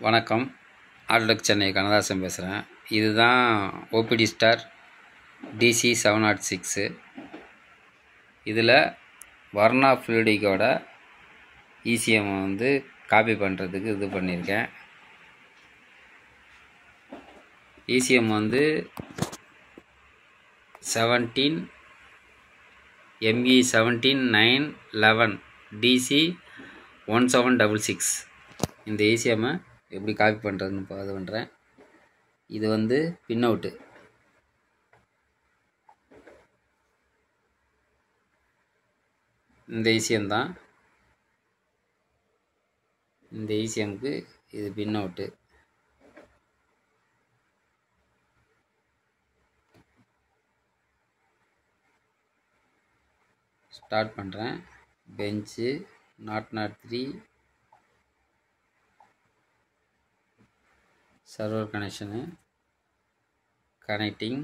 வணக்கம். ஆல்டெக் சென்னை கண்ணதாசன் பேசுகிறேன். இதுதான் ஓபிடி ஸ்டார் DC 706. இதில் வர்ணா ஃப்ளூடிக்கோட ECM வந்து காப்பி பண்ணுறதுக்கு இது பண்ணியிருக்கேன். ECM வந்து 17 ME 17911 DC 1766. இந்த ECM-ஐ எப்படி காப்பி பண்ணுறதுன்னு இது பண்ணுறேன். இது வந்து பின் அவுட்டு. இந்த ECM தான். இந்த ECM-க்கு இது பின் அவுட்டு. ஸ்டார்ட் பண்ணுறேன். பெஞ்சு 003 சர்வர் கனெக்ஷனு கனெக்டிங்.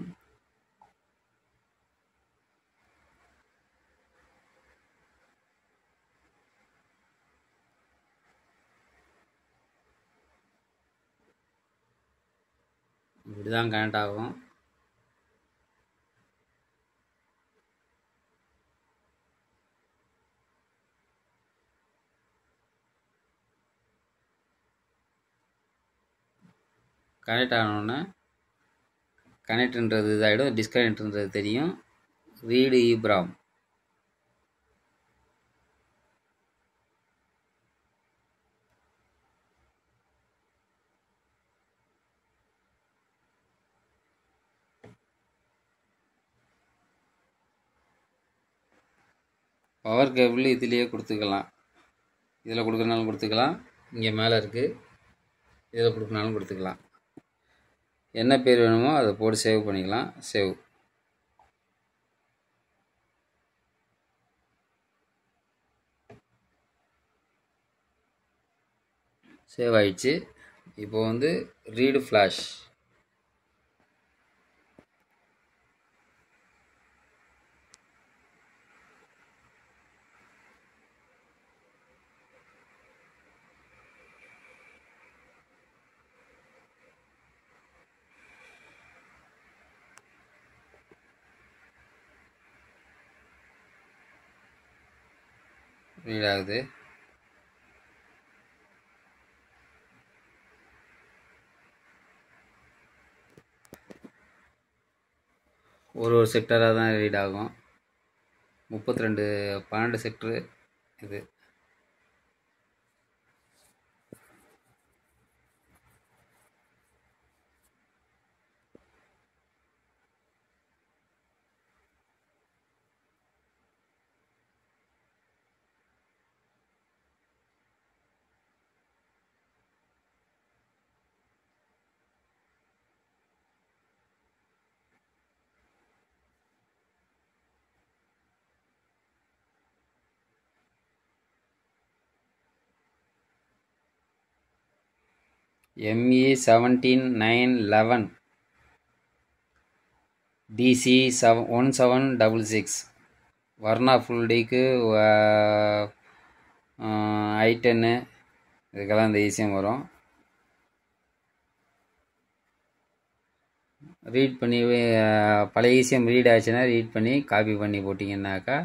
இப்படி தான் கனெக்ட் ஆகும். கனெக்ட் ஆனோடனே கனெக்ட்ன்றது இதாகிடும், டிஸ்கனெக்ட்ன்றது தெரியும். Read EEPROM. பவர் கேபிள் இதுலேயே கொடுத்துக்கலாம். இதில் கொடுக்குறனாலும் கொடுத்துக்கலாம், இங்கே மேலே இருக்குது, இதில் கொடுக்குறனாலும் கொடுத்துக்கலாம். என்ன பேர் வேணுமோ அதை போட்டு சேவ் பண்ணிக்கலாம். சேவ் ஆயிடுச்சு. இப்போ வந்து ரீடு ஃப்ளாஷ். ரீட் ஆகுது. ஒரு செக்டராக தான் ரீட் ஆகும். 12 செக்டரு இது. ME 17911 DC 1766. வர்ணா ஃபுல்டிக்கு I10 இதுக்கெல்லாம் இந்த ECM வரும். ரீட் பண்ணி பழைய ECM ரீட் ஆச்சுன்னா ரீட் பண்ணி காப்பி பண்ணி போட்டிங்கன்னாக்கா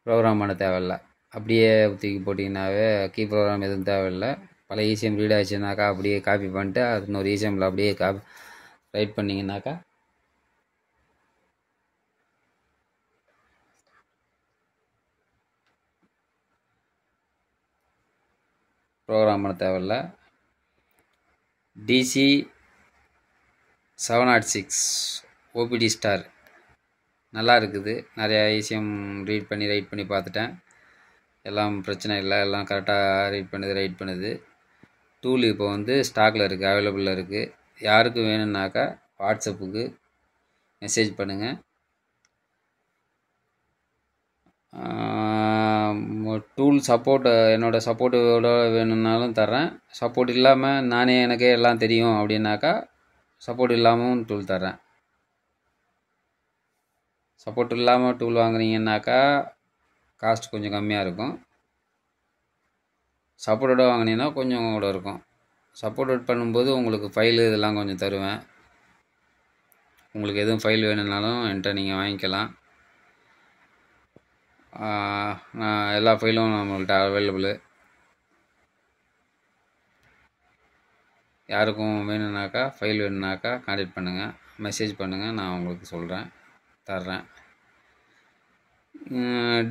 ப்ரோக்ராம் பண்ண தேவையில்ல. அப்படியே தூக்கி போட்டிங்கன்னாவே கீ ப்ரோக்ராம் எதுவும் தேவையில்லை. பழைய ECM ரீட் ஆச்சுனாக்கா அப்படியே காப்பி பண்ணிட்டு அது இன்னொரு ECMல அப்படியே ரைட் பண்ணிங்கனாக்கா ப்ரோக்ராம் பண்ண தேவையில்ல. DC 706 OPD ஸ்டார் நல்லா இருக்குது. நிறையா ECM ரீட் பண்ணி ரைட் பண்ணி பார்த்துட்டேன். எல்லாம் பிரச்சனை இல்லை, எல்லாம் கரெக்டாக ரீட் பண்ணுது ரைட் பண்ணுது. டூல் இப்போ வந்து ஸ்டாக்கில் இருக்குது, அவைலபிளில் இருக்குது. யாருக்கு வேணும்னாக்கா வாட்ஸ்அப்புக்கு மெசேஜ் பண்ணுங்கள். டூல் சப்போர்ட் என்னோடய சப்போர்ட்டோட வேணும்னாலும் தர்றேன். சப்போர்ட் இல்லாமல் நானே எனக்கே எல்லாம் தெரியும் அப்படின்னாக்கா சப்போர்ட் இல்லாமல் டூல் தர்றேன். சப்போர்ட் இல்லாமல் டூல் வாங்குனீங்கன்னாக்கா காஸ்ட் கொஞ்சம் கம்மியாக இருக்கும். சப்போர்ட்டோட வாங்கினீங்கன்னா கொஞ்சம் கூட இருக்கும். சப்போர்ட் பண்ணும்போது உங்களுக்கு ஃபைலு இதெல்லாம் கொஞ்சம் தருவேன். உங்களுக்கு எதுவும் ஃபைல் வேணும்னாலும் என்கிட்ட நீங்கள் வாங்கிக்கலாம். நான் எல்லா ஃபைலும் நம்மள்கிட்ட அவைலபிளு. யாருக்கும் வேணும்னாக்கா ஃபைல் வேணும்னாக்கா கான்டாக்ட் பண்ணுங்கள், மெசேஜ் பண்ணுங்கள், நான் உங்களுக்கு சொல்கிறேன், தர்றேன்.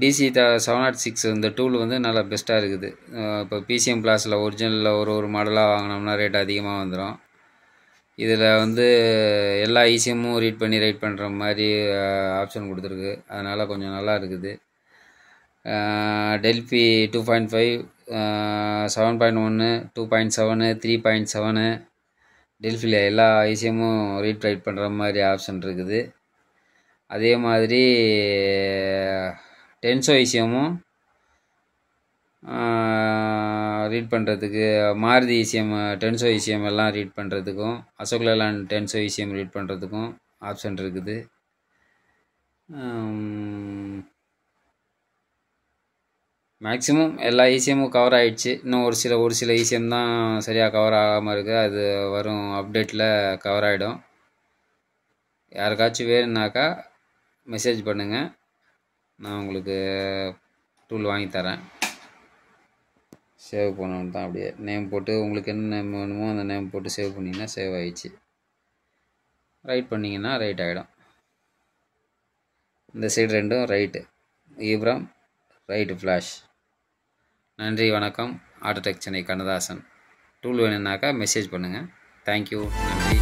DC 706 இந்த டூல் வந்து நல்லா பெஸ்ட்டாக இருக்குது. இப்போ PCM Plusல ஒரிஜினலில் ஒரு மாடலாக வாங்கினோம்னா ரேட் அதிகமாக வந்துடும். இதில் வந்து எல்லா ஈஸியமும் ரீட் பண்ணி ரைட் பண்ணுற மாதிரி ஆப்ஷன் கொடுத்துருக்கு. அதனால் கொஞ்சம் நல்லா இருக்குது. டெல்ஃபி 2.5, 7.1, 2.7, 3.7 டெல்ஃபியில் எல்லா ஈஸியமும் ரீட் ரைட் பண்ணுற மாதிரி ஆப்ஷன் இருக்குது. அதே மாதிரி டென்சோ ஈஸியமும் ரீட் பண்ணுறதுக்கு, மாருதி ஈஸியம் டென்சோ ஈஸியம் எல்லாம் ரீட் பண்ணுறதுக்கும், அசோக் லேலாண்ட் டென்சோ ஈஸியம் ரீட் பண்ணுறதுக்கும் ஆப்ஷன் இருக்குது. மேக்ஸிமம் எல்லா ஈஸியமும் கவர் ஆகிடுச்சு. இன்னும் ஒரு சில ஈஸியம் தான் சரியாக கவர் ஆகாமல் இருக்குது. அது வரும் அப்டேட்டில் கவர் ஆகிடும். யாருக்காச்சும் வேணும்னாக்கா மெசேஜ் பண்ணுங்கள், நான் உங்களுக்கு டூல் வாங்கி தரேன். சேவ் பண்ணணும் தான், அப்படியே நேம் போட்டு உங்களுக்கு என்ன நேம் வேணுமோ அந்த நேம் போட்டு சேவ் பண்ணிங்கன்னா சேவ் ஆகிடுச்சு. ரைட் பண்ணிங்கன்னா ரைட் ஆகிடும். இந்த சைடு ரெண்டும் ரைட்டு ஈப்ரம், ரைட்டு ஃப்ளாஷ். நன்றி, வணக்கம். ஆட்டோடெக் சென்னை கண்ணதாசன். டூல் வேணும்னாக்கா மெசேஜ் பண்ணுங்கள். தேங்க்யூ, நன்றி.